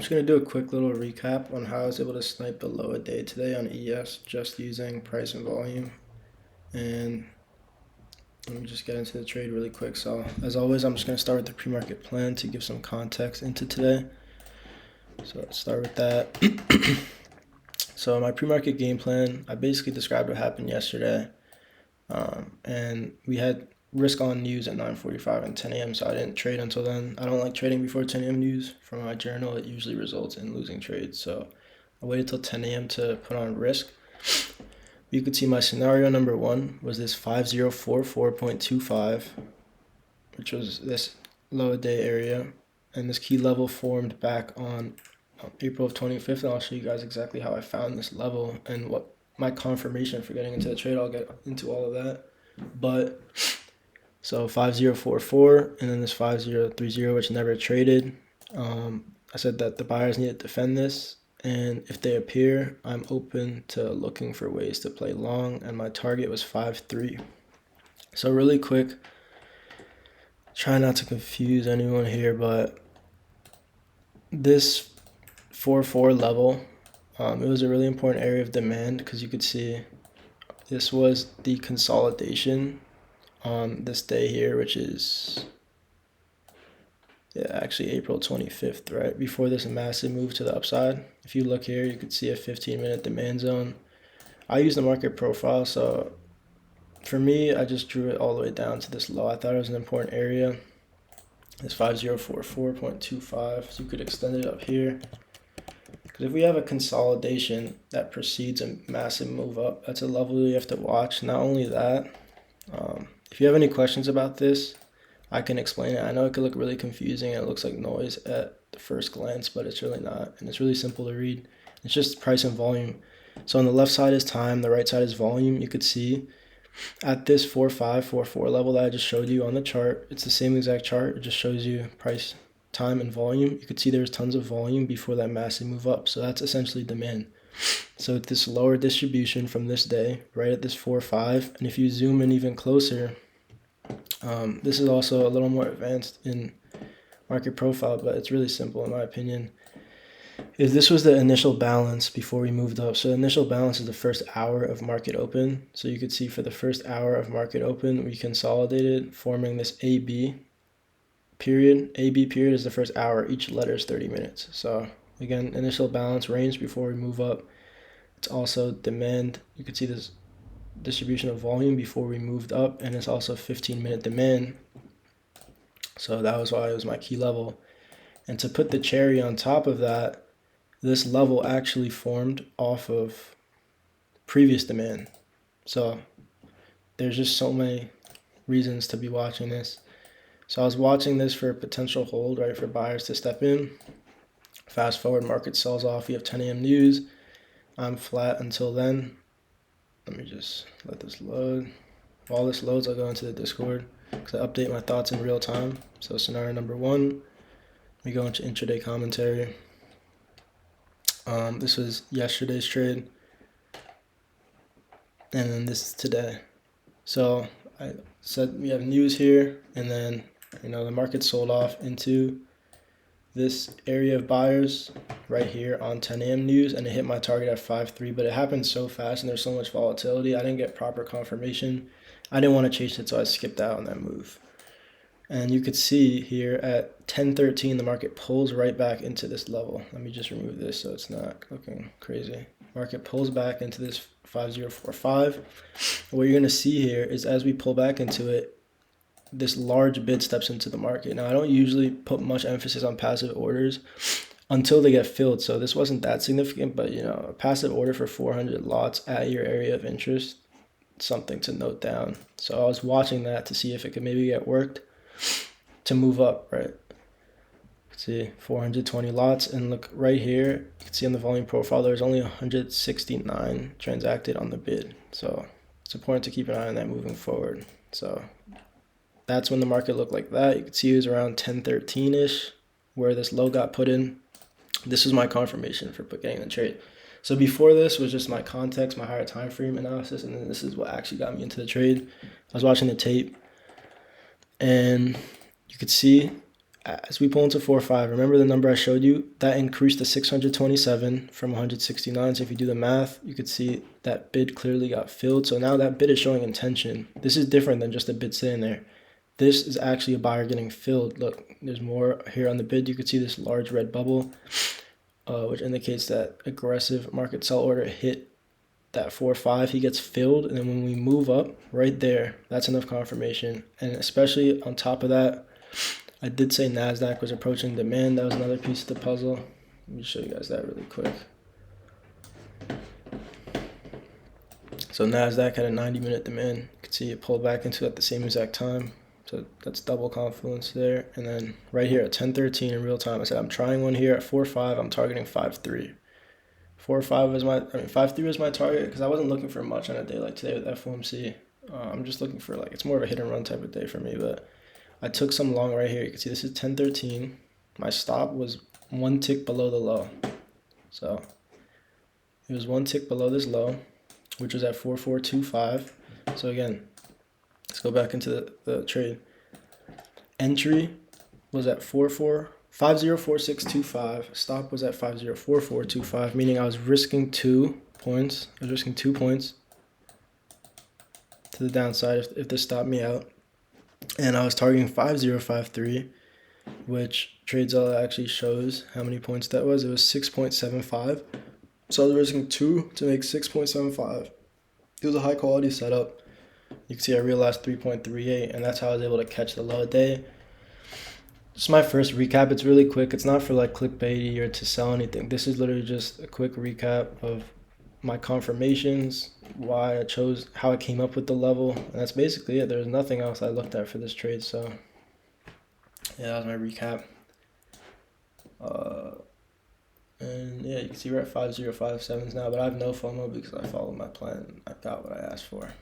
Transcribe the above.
just going to do a quick little recap on how I was able to snipe the low a day today on ES just using price and volume. And let me just get into the trade really quick. So as always, I'm just going to start with the pre-market plan to give some context into today. So let's start with that. So my pre-market game plan, I basically described what happened yesterday. And we had risk on news at 9:45 and 10 a.m. so I didn't trade until then. I don't like trading before 10 a.m. news. From my journal, it usually results in losing trades. So I waited till 10 a.m. to put on risk. You could see my scenario number one was this 5044.25, which was this low day area, and this key level formed back on April of 25th, and I'll show you guys exactly how I found this level and what my confirmation for getting into the trade. I'll get into all of that. But so 5044 and then this 5030, which never traded. I said that the buyers need to defend this, and if they appear, I'm open to looking for ways to play long, and my target was 5.3. So really quick, try not to confuse anyone here, but this 4.4 level, it was a really important area of demand because you could see this was the consolidation on this day here, which is actually April 25th, right before this massive move to the upside. If you look here, you could see a 15-minute demand zone. I use the market profile, so for me, I just drew it all the way down to this low. I thought it was an important area. This 5044.25, so you could extend it up here. Because if we have a consolidation that precedes a massive move up, that's a level you have to watch. Not only that, if you have any questions about this, I can explain it. I know it could look really confusing and it looks like noise at the first glance, but it's really not. And it's really simple to read. It's just price and volume. So on the left side is time, the right side is volume. You could see at this 4544 level that I just showed you on the chart, it's the same exact chart. It just shows you price, time, and volume. You could see there's tons of volume before that massive move up. So that's essentially demand. So this lower distribution from this day, right at this 4.5, and if you zoom in even closer, this is also a little more advanced in market profile, but it's really simple in my opinion. If this was the initial balance before we moved up, so the initial balance is the first hour of market open. So you could see for the first hour of market open, we consolidated, forming this AB period. AB period is the first hour. Each letter is 30 minutes. So again, initial balance range before we move up. It's also demand. You could see this distribution of volume before we moved up, and it's also 15-minute demand. So that was why it was my key level. And to put the cherry on top of that, this level actually formed off of previous demand. So there's just so many reasons to be watching this. So I was watching this for a potential hold, right, for buyers to step in. Fast forward, market sells off. You have 10 a.m. news. I'm flat until then. Let me just let this load. While this loads, I'll go into the Discord because I update my thoughts in real time. So scenario number one, we go into intraday commentary. This was yesterday's trade, and then this is today. So I said we have news here, and then the market sold off into this area of buyers right here on 10 a.m. news, and it hit my target at 5.3, but it happened so fast and there's so much volatility. I didn't get proper confirmation. I didn't want to chase it, so I skipped out on that move. And you could see here at 10:13, the market pulls right back into this level. Let me just remove this so it's not looking crazy. Market pulls back into this 5045. What you're going to see here is as we pull back into it, this large bid steps into the market. Now, I don't usually put much emphasis on passive orders until they get filled, so this wasn't that significant, but a passive order for 400 lots at your area of interest, something to note down. So I was watching that to see if it could maybe get worked to move up, right? See 420 lots, and look right here, you can see on the volume profile there's only 169 transacted on the bid. So it's important to keep an eye on that moving forward. So that's when the market looked like that. You could see it was around 10:13-ish where this low got put in. This is my confirmation for getting the trade. So before this was just my context, my higher time frame analysis, and then this is what actually got me into the trade. I was watching the tape, and you could see As we pull into 4-5, remember the number I showed you? That increased to 627 from 169. So if you do the math, you could see that bid clearly got filled. So now that bid is showing intention. This is different than just a bid sitting there. This is actually a buyer getting filled. Look, there's more here on the bid. You could see this large red bubble, which indicates that aggressive market sell order hit that 4-5. He gets filled, and then when we move up right there, that's enough confirmation. And especially on top of that, I did say NASDAQ was approaching demand. That was another piece of the puzzle. Let me show you guys that really quick. So NASDAQ had a 90-minute demand. You can see it pulled back into at the same exact time. So that's double confluence there. And then right here at 10:13 in real time, I said I'm trying one here at 4-5. I'm targeting 5-3. 4-5 was 5-3 was my target because I wasn't looking for much on a day like today with FOMC. I'm just looking for it's more of a hit and run type of day for me, but I took some long right here. You can see this is 10:13. My stop was one tick below the low. So it was one tick below this low, which was at 4,425. So again, let's go back into the trade. Entry was at 504625. Stop was at 504425, meaning I was risking 2 points. I was risking 2 points to the downside if this stopped me out. And I was targeting 5053, which TradeZilla actually shows how many points that was. It was 6.75. So I was risking 2 to make 6.75. It was a high quality setup. You can see I realized 3.38, and that's how I was able to catch the low day. Just my first recap. It's really quick. It's not for clickbaity or to sell anything. This is literally just a quick recap of my confirmations, why I chose, how I came up with the level, and that's basically it. There's nothing else I looked at for this trade. So yeah, that was my recap. And yeah, you can see we're at 5057s now, but I have no FOMO because I followed my plan. I got what I asked for.